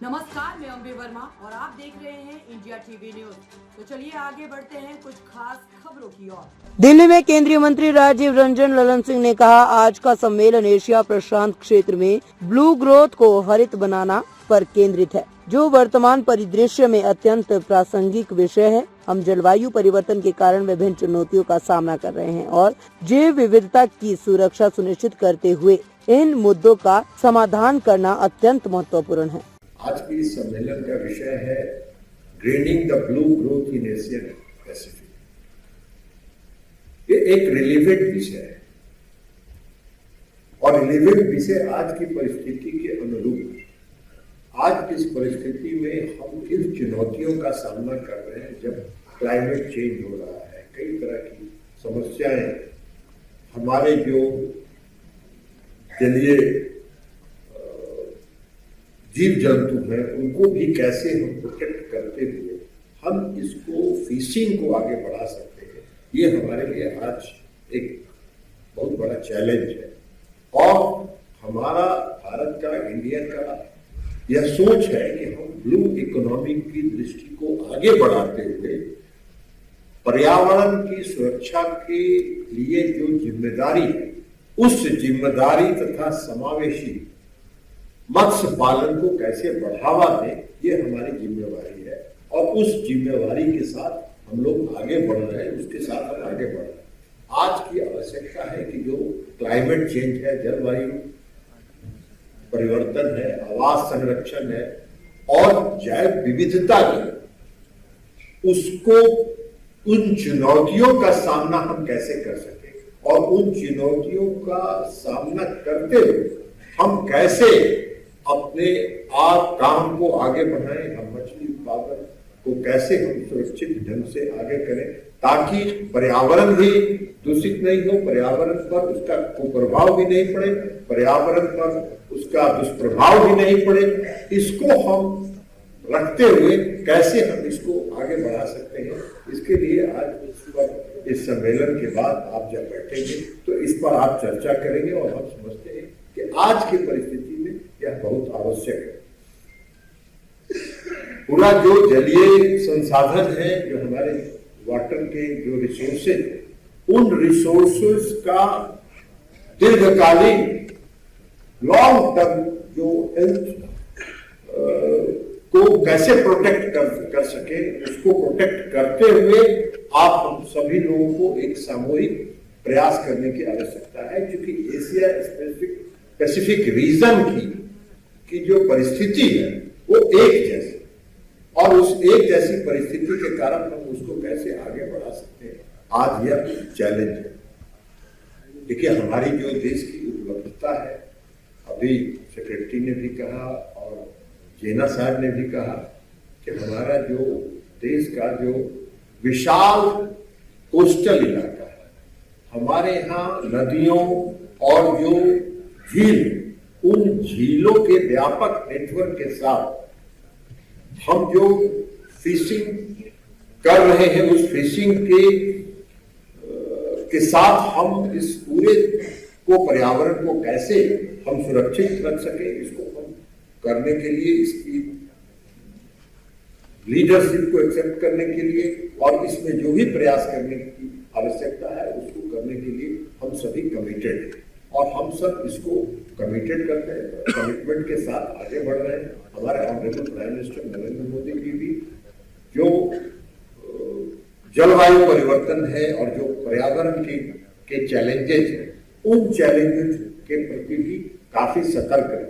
नमस्कार, मैं अम्बे वर्मा और आप देख रहे हैं इंडिया टीवी न्यूज। तो चलिए आगे बढ़ते हैं कुछ खास खबरों की ओर। दिल्ली में केंद्रीय मंत्री राजीव रंजन ललन सिंह ने कहा, आज का सम्मेलन एशिया प्रशांत क्षेत्र में ब्लू ग्रोथ को हरित बनाना पर केंद्रित है, जो वर्तमान परिदृश्य में अत्यंत प्रासंगिक विषय है। हम जलवायु परिवर्तन के कारण विभिन्न चुनौतियों का सामना कर रहे हैं और जैव विविधता की सुरक्षा सुनिश्चित करते हुए इन मुद्दों का समाधान करना अत्यंत महत्वपूर्ण है। आज की इस सम्मेलन का विषय है grinning the blue growth in Asian Pacific. ये एक रिलेवेंट विषय है और रिलेवेंट विषय आज की परिस्थिति के अनुरूप। आज की इस परिस्थिति में हम किन चुनौतियों का सामना कर रहे हैं, जब क्लाइमेट चेंज हो रहा है, कई तरह की समस्याएं, हमारे जो जलीय जीव जंतु हैं उनको भी कैसे हम प्रोटेक्ट करते हुए हम इसको फिशिंग को आगे बढ़ा सकते हैं, ये हमारे लिए आज एक बहुत बड़ा चैलेंज है। और हमारा भारत का, इंडिया का यह सोच है कि हम ब्लू इकोनॉमी की दृष्टि को आगे बढ़ाते हुए पर्यावरण की सुरक्षा के लिए जो जिम्मेदारी है, उस जिम्मेदारी तथा समावेशी मत्स्य पालन को कैसे बढ़ावा दें, ये हमारी जिम्मेवारी है। और उस जिम्मेवारी के साथ हम लोग आगे बढ़ रहे हैं, उसके साथ हम आगे बढ़ रहे हैं। आज की आवश्यकता है कि जो क्लाइमेट चेंज है, जलवायु परिवर्तन है, आवास संरक्षण है और जैव विविधता की, उसको, उन चुनौतियों का सामना हम कैसे कर सकें और उन चुनौतियों का सामना करते हुए हम कैसे अपने आप काम को आगे बढ़ाएं, हम मछली उत्पादन को कैसे हम सुरक्षित ढंग से आगे करें ताकि पर्यावरण भी दूषित नहीं हो, पर्यावरण पर उसका कुप्रभाव भी नहीं पड़े, पर्यावरण पर उसका दुष्प्रभाव भी नहीं पड़े। इसको हम रखते हुए कैसे हम इसको आगे बढ़ा सकते हैं, इसके लिए आज इस सम्मेलन के बाद आप जब बैठेंगे तो इस पर आप चर्चा करेंगे और हम समझते हैं कि आज की परिस्थिति में यह बहुत आवश्यक है। पूरा जो जलीय संसाधन है, जो हमारे वाटर के जो रिसोर्सेज है, उन रिसोर्सेज का दीर्घकालीन लॉन्ग टर्म जो हेल्थ को कैसे प्रोटेक्ट कर सके, उसको प्रोटेक्ट करते हुए आप हम सभी लोगों को एक सामूहिक प्रयास करने की आवश्यकता है, क्योंकि एशिया पैसिफिक रीजन की जो परिस्थिति है वो एक जैसी, और उस एक जैसी परिस्थिति के कारण हम उसको कैसे आगे बढ़ा सकते हैं, आज यह चैलेंज है। देखिए, हमारी जो देश की उपलब्धता है, अभी सेक्रेटरी ने भी कहा और जेना साहब ने भी कहा कि हमारा जो देश का जो विशाल कोस्टल इलाका है, हमारे यहाँ नदियों और जो झील, उन झीलों के व्यापक नेटवर्क के साथ हम जो फिशिंग कर रहे हैं, उस फिशिंग के साथ हम इस पूरे को, पर्यावरण को कैसे हम सुरक्षित रख सके, इसको हम करने के लिए, इसकी लीडरशिप को एक्सेप्ट करने के लिए और इसमें जो भी प्रयास करने की आवश्यकता है उसको करने के लिए हम सभी कमिटेड हैं और हम सब इसको कमिटेड करते हैं, कमिटमेंट के साथ आगे बढ़ रहे हैं। हमारे honourable prime minister Narendra Modi ji भी जो जलवायु परिवर्तन है और जो पर्यावरण के चैलेंजेस हैं, उन चैलेंजेस के प्रति भी काफी सतर्क है।